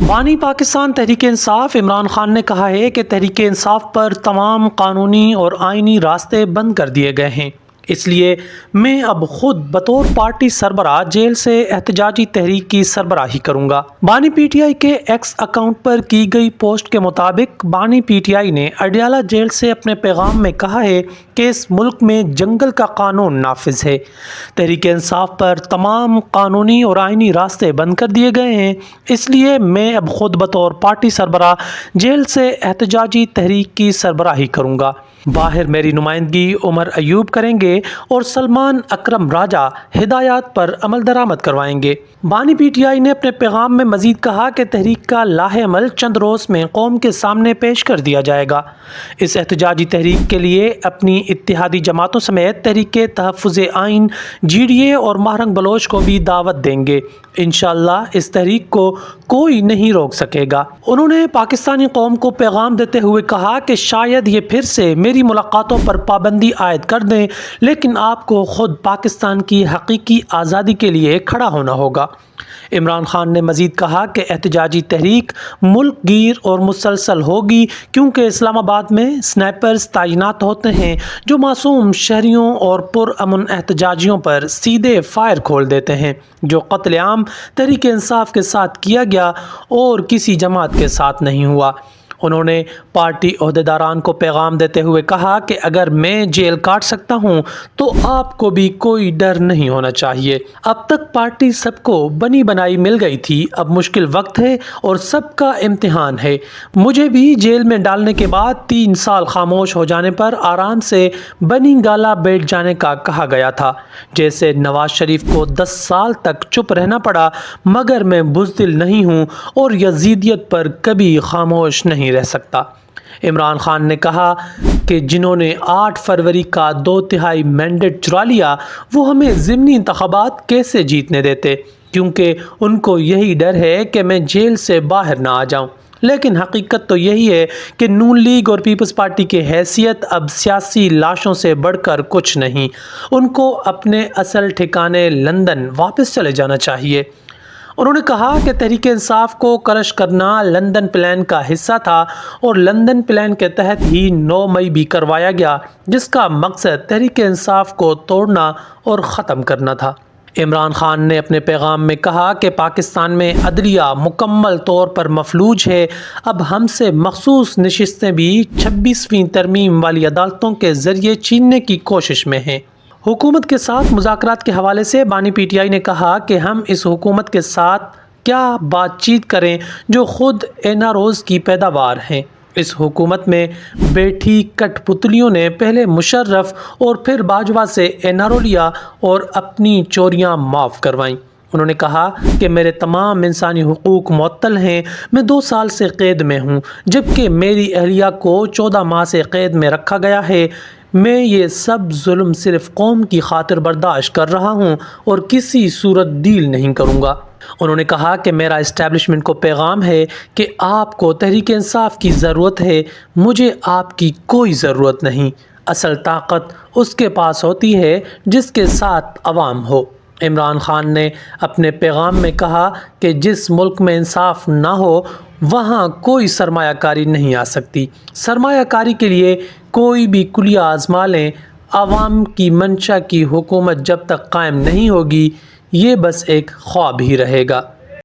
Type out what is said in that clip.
بانی پاکستان تحریک انصاف عمران خان نے کہا ہے کہ تحریک انصاف پر تمام قانونی اور آئینی راستے بند کر دیے گئے ہیں، اس لیے میں اب خود بطور پارٹی سربراہ جیل سے احتجاجی تحریک کی سربراہی کروں گا۔ بانی پی ٹی آئی کے ایکس اکاؤنٹ پر کی گئی پوسٹ کے مطابق بانی پی ٹی آئی نے اڈیالہ جیل سے اپنے پیغام میں کہا ہے کہ اس ملک میں جنگل کا قانون نافذ ہے، تحریک انصاف پر تمام قانونی اور آئینی راستے بند کر دیے گئے ہیں، اس لیے میں اب خود بطور پارٹی سربراہ جیل سے احتجاجی تحریک کی سربراہی کروں گا۔ باہر میری نمائندگی عمر ایوب کریں گے اور سلمان اکرم راجہ ہدایات پر عمل درآمد کروائیں گے۔ بانی پی ٹی آئی نے اپنے پیغام میں مزید کہا کہ تحریک کا لاہ عمل چند روز میں قوم کے سامنے پیش کر دیا جائے گا۔ اس احتجاجی تحریک کے لیے اپنی اتحادی جماعتوں سمیت تحریک تحفظ آئین، جی ڈی اے اور مہرنگ بلوچ کو بھی دعوت دیں گے۔ انشاءاللہ اس تحریک کو کوئی نہیں روک سکے گا۔ انہوں نے پاکستانی قوم کو پیغام دیتے ہوئے کہا کہ شاید یہ پھر سے میری ملاقاتوں پر پابندی عائد کر دیں، لیکن آپ کو خود پاکستان کی حقیقی آزادی کے لیے کھڑا ہونا ہوگا۔ عمران خان نے مزید کہا کہ احتجاجی تحریک ملک گیر اور مسلسل ہوگی، کیونکہ اسلام آباد میں سنائپرز تعینات ہوتے ہیں جو معصوم شہریوں اور پرامن احتجاجیوں پر سیدھے فائر کھول دیتے ہیں، جو قتل عام تحریک انصاف کے ساتھ کیا گیا اور کسی جماعت کے ساتھ نہیں ہوا۔ انہوں نے پارٹی عہدیداران کو پیغام دیتے ہوئے کہا کہ اگر میں جیل کاٹ سکتا ہوں تو آپ کو بھی کوئی ڈر نہیں ہونا چاہیے۔ اب تک پارٹی سب کو بنی بنائی مل گئی تھی، اب مشکل وقت ہے اور سب کا امتحان ہے۔ مجھے بھی جیل میں ڈالنے کے بعد 3 سال خاموش ہو جانے پر آرام سے بنی گالا بیٹھ جانے کا کہا گیا تھا، جیسے نواز شریف کو 10 سال تک چپ رہنا پڑا، مگر میں بزدل نہیں ہوں اور یزیدیت پر کبھی خاموش نہیں رہ سکتا۔ عمران خان نے کہا کہ جنہوں نے 8 فروری کا 2/3 مینڈیٹ چرا لیا وہ ہمیں ضمنی انتخابات کیسے جیتنے دیتے، کیونکہ ان کو یہی ڈر ہے کہ میں جیل سے باہر نہ آ جاؤں۔ لیکن حقیقت تو یہی ہے کہ نون لیگ اور پیپلز پارٹی کی حیثیت اب سیاسی لاشوں سے بڑھ کر کچھ نہیں، ان کو اپنے اصل ٹھکانے لندن واپس چلے جانا چاہیے۔ انہوں نے کہا کہ تحریک انصاف کو کرش کرنا لندن پلان کا حصہ تھا اور لندن پلان کے تحت ہی 9 مئی بھی کروایا گیا، جس کا مقصد تحریک انصاف کو توڑنا اور ختم کرنا تھا۔ عمران خان نے اپنے پیغام میں کہا کہ پاکستان میں عدلیہ مکمل طور پر مفلوج ہے، اب ہم سے مخصوص نشستیں بھی 26ویں ترمیم والی عدالتوں کے ذریعے چھیننے کی کوشش میں ہیں۔ حکومت کے ساتھ مذاکرات کے حوالے سے بانی پی ٹی آئی نے کہا کہ ہم اس حکومت کے ساتھ کیا بات چیت کریں جو خود این آر اوز کی پیداوار ہیں۔ اس حکومت میں بیٹھی کٹ پتلیوں نے پہلے مشرف اور پھر باجوہ سے این آر او لیا اور اپنی چوریاں معاف کروائیں۔ انہوں نے کہا کہ میرے تمام انسانی حقوق معطل ہیں، میں 2 سال سے قید میں ہوں، جبکہ میری اہلیہ کو 14 ماہ سے قید میں رکھا گیا ہے۔ میں یہ سب ظلم صرف قوم کی خاطر برداشت کر رہا ہوں اور کسی صورت ڈیل نہیں کروں گا۔ انہوں نے کہا کہ میرا اسٹیبلشمنٹ کو پیغام ہے کہ آپ کو تحریک انصاف کی ضرورت ہے، مجھے آپ کی کوئی ضرورت نہیں۔ اصل طاقت اس کے پاس ہوتی ہے جس کے ساتھ عوام ہو۔ عمران خان نے اپنے پیغام میں کہا کہ جس ملک میں انصاف نہ ہو وہاں کوئی سرمایہ کاری نہیں آ سکتی۔ سرمایہ کاری کے لیے کوئی بھی کلیہ آزما لیں، عوام کی منشا کی حکومت جب تک قائم نہیں ہوگی یہ بس ایک خواب ہی رہے گا۔